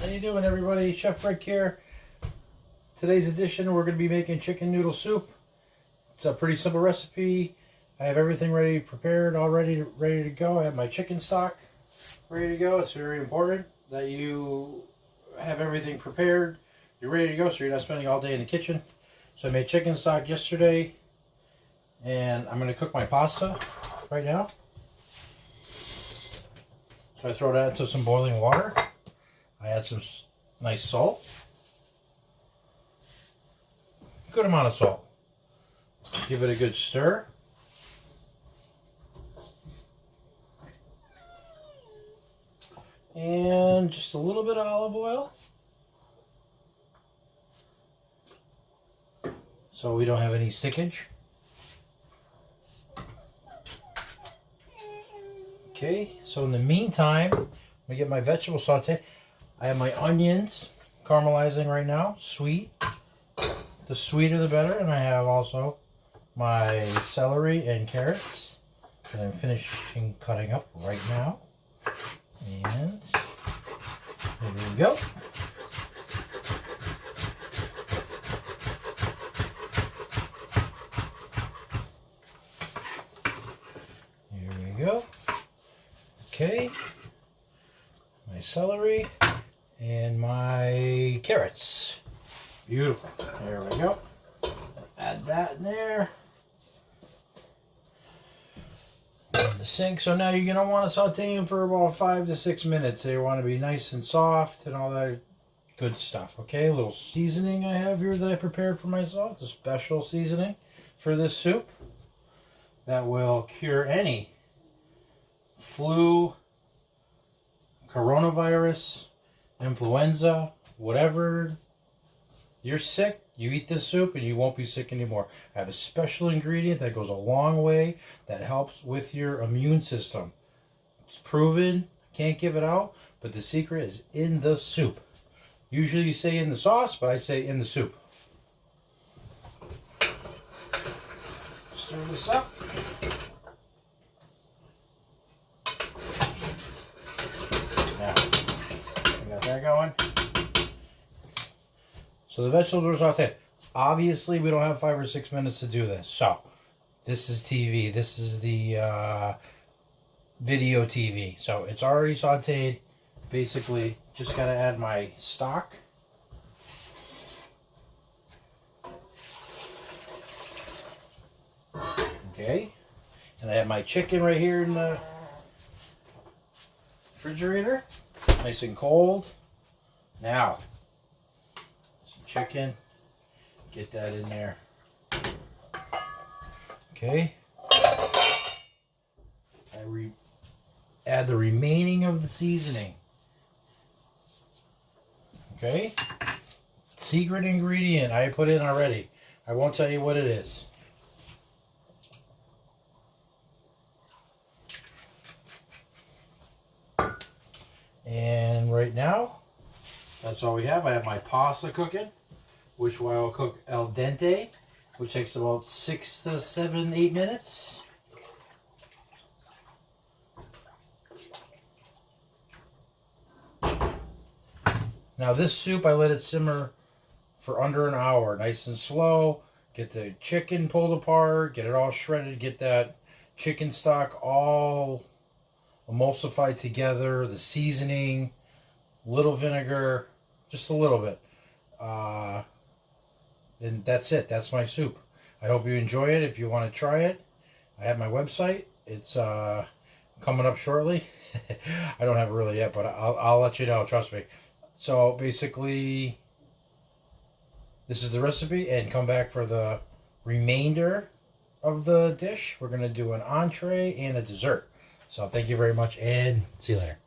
How you doing, everybody? Chef Rick here. Today's edition, we're going to be making chicken noodle soup. It's a pretty simple recipe. I have everything ready, prepared, all ready to go. I have my chicken stock ready to go. It's very important that you have everything prepared. You're ready to go, so you're not spending all day in the kitchen. So I made chicken stock yesterday, and I'm going to cook my pasta right now. So I throw that into some boiling water. I add some nice salt. Good amount of salt. Give it a good stir. And just a little bit of olive oil. So we don't have any stickage. Okay, so in the meantime, I'm going to get my vegetable saute. I have my onions caramelizing right now, sweet. The sweeter the better. And I have also my celery and carrots that I'm finishing cutting up right now. And there we go. Here we go. Okay. My celery and my carrots. Beautiful. There we go. Add that in there. In the sink. So now you're going to want to saute them for about 5 to 6 minutes. They want to be nice and soft and all that good stuff. Okay, a little seasoning I have here that I prepared for myself. The special seasoning for this soup that will cure any flu, coronavirus, influenza, whatever you're sick, you eat this soup and you won't be sick anymore. I have a special ingredient that goes a long way that helps with your immune system. It's proven, can't give it out, but the secret is in the soup. Usually you say in the sauce, but I say in the soup. Stir this up. Now, we got that going. So the vegetables are sauteed. Obviously, we don't have 5 or 6 minutes to do this. So, this is TV. This is the video TV. So, it's already sauteed. Basically, just got to add my stock. Okay. And I have my chicken right here in the refrigerator. Nice and cold. Now, chicken, get that in there. Okay. Add the remaining of the seasoning. Okay. Secret ingredient I put in already. I won't tell you what it is. And right now, that's all we have. I have my pasta cooking, which I will cook al dente, which takes about 6 to 7, 8 minutes. Now this soup, I let it simmer for under an hour, nice and slow. Get the chicken pulled apart, get it all shredded, get that chicken stock all emulsified together, the seasoning, little vinegar, just a little bit. And that's it. That's my soup. I hope you enjoy it. If you want to try it, I have my website. It's coming up shortly. I don't have it really yet, but I'll let you know. Trust me. So basically, this is the recipe, and come back for the remainder of the dish. We're going to do an entree and a dessert. So thank you very much, and see you later.